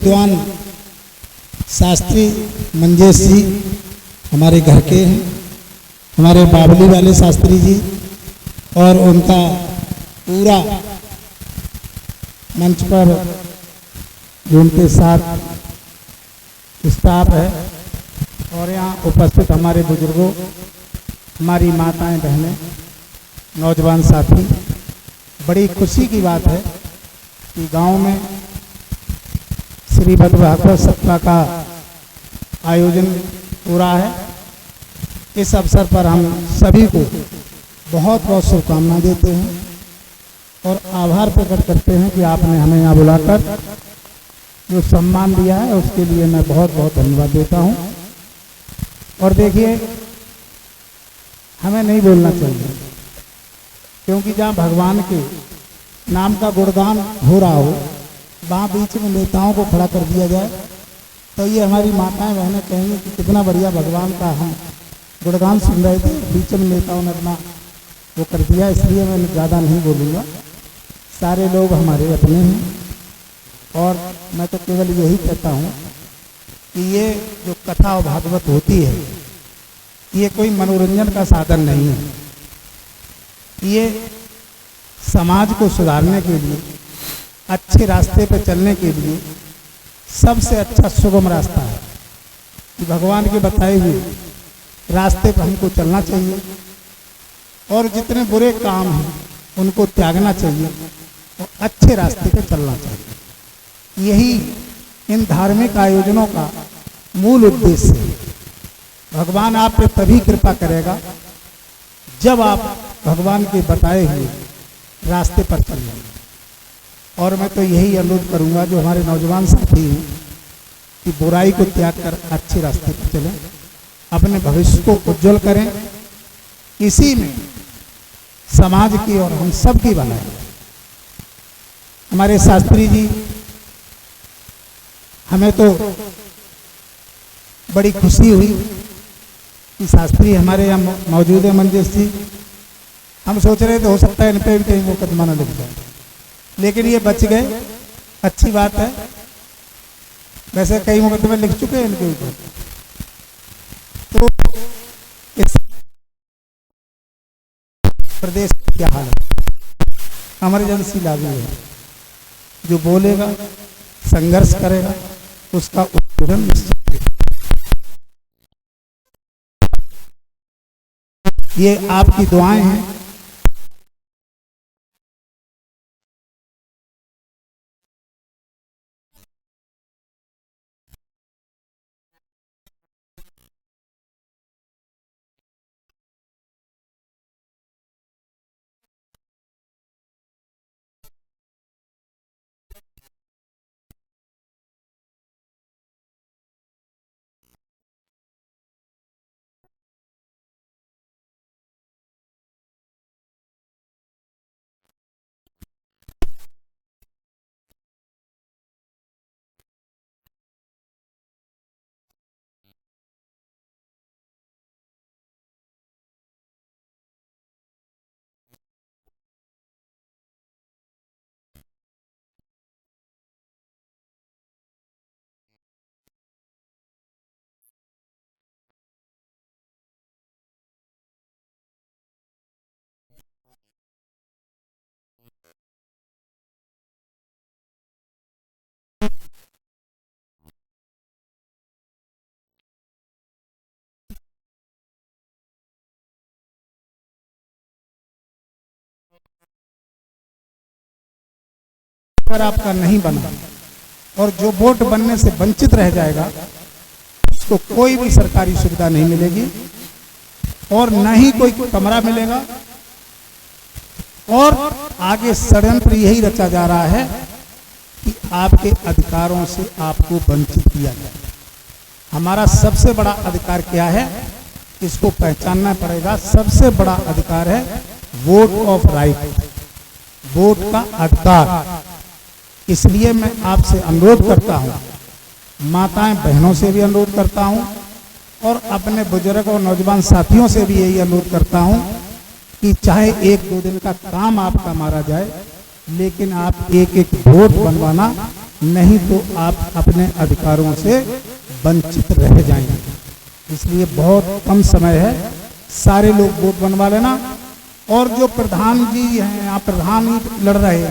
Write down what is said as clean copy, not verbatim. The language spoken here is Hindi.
विद्वान शास्त्री मंजेश जी हमारे घर के हैं, हमारे बावली वाले शास्त्री जी और उनका पूरा मंच पर जो उनके साथ स्टाफ है और यहाँ उपस्थित हमारे बुजुर्गों, हमारी माताएं बहनें, नौजवान साथी, बड़ी खुशी की बात है कि गांव में श्रीमद् भागवत सप्ताह का आयोजन हो रहा है। इस अवसर पर हम सभी को बहुत बहुत शुभकामनाएं देते हैं और आभार प्रकट करते हैं कि आपने हमें यहाँ बुलाकर जो सम्मान दिया है उसके लिए मैं बहुत बहुत धन्यवाद देता हूँ। और देखिए, हमें नहीं बोलना चाहिए, क्योंकि जहाँ भगवान के नाम का गुणगान हो रहा हो वहाँ बीच में नेताओं को खड़ा कर दिया जाए तो ये हमारी माताएं बहनें कहेंगी कि कितना बढ़िया भगवान का हम गुणगान सुन रहे थे, बीच में नेताओं ने अपना वो कर दिया। इसलिए मैं ज़्यादा नहीं बोलूँगा, सारे लोग हमारे अपने हैं और मैं तो केवल यही कहता हूँ कि ये जो कथा और भागवत होती है ये कोई मनोरंजन का साधन नहीं है, ये समाज को सुधारने के लिए, अच्छे रास्ते पर चलने के लिए सबसे अच्छा सुगम रास्ता है कि भगवान के बताए हुए रास्ते पर हमको चलना चाहिए और जितने बुरे काम हैं उनको त्यागना चाहिए और अच्छे रास्ते पर चलना चाहिए। यही इन धार्मिक आयोजनों का मूल उद्देश्य है। भगवान आप पे तभी कृपा करेगा जब आप भगवान के बताए हुए रास्ते पर चलेंगे। और मैं तो यही अनुरोध करूंगा जो हमारे नौजवान साथी हैं कि बुराई को त्याग कर अच्छे रास्ते पर चलें, अपने भविष्य को उज्जवल करें, इसी में समाज की और हम सब की भलाई है। हमारे शास्त्री जी, हमें तो बड़ी खुशी हुई कि शास्त्री हमारे यहाँ मौजूद है मंजेश जी। हम सोच रहे थे हो सकता है इन पर भी कहीं मुकदमा न लिख जाए, लेकिन ये बच गए, अच्छी बात है। वैसे कई मुकदमे लिख चुके हैं इनके ऊपर। तो इस प्रदेश की क्या हाल है, इमरजेंसी लागू है। जो बोलेगा, संघर्ष करेगा, उसका उत्पीड़न निश्चित है। ये आपकी दुआएं हैं। अगर आपका नहीं बना और जो वोट बनने से वंचित रह जाएगा उसको कोई भी सरकारी सुविधा नहीं मिलेगी और न ही कोई कमरा मिलेगा। और आगे षड्यंत्र यही रचा जा रहा है कि आपके अधिकारों से आपको वंचित किया जाए। हमारा सबसे बड़ा अधिकार क्या है, इसको पहचानना पड़ेगा। सबसे बड़ा अधिकार है वोट ऑफ राइट, वोट का अधिकार। इसलिए मैं आपसे अनुरोध करता हूँ, माताएं बहनों से भी अनुरोध करता हूँ और अपने बुजुर्ग और नौजवान साथियों से भी यही अनुरोध करता हूँ कि चाहे 1-2 दिन का काम आपका मारा जाए, लेकिन आप एक वोट बनवाना नहीं तो आप अपने अधिकारों से वंचित रह जाएंगे। इसलिए बहुत कम समय है, सारे लोग वोट बनवा लेना। और जो प्रधान जी हैं, यहाँ प्रधान ही लड़ रहे हैं।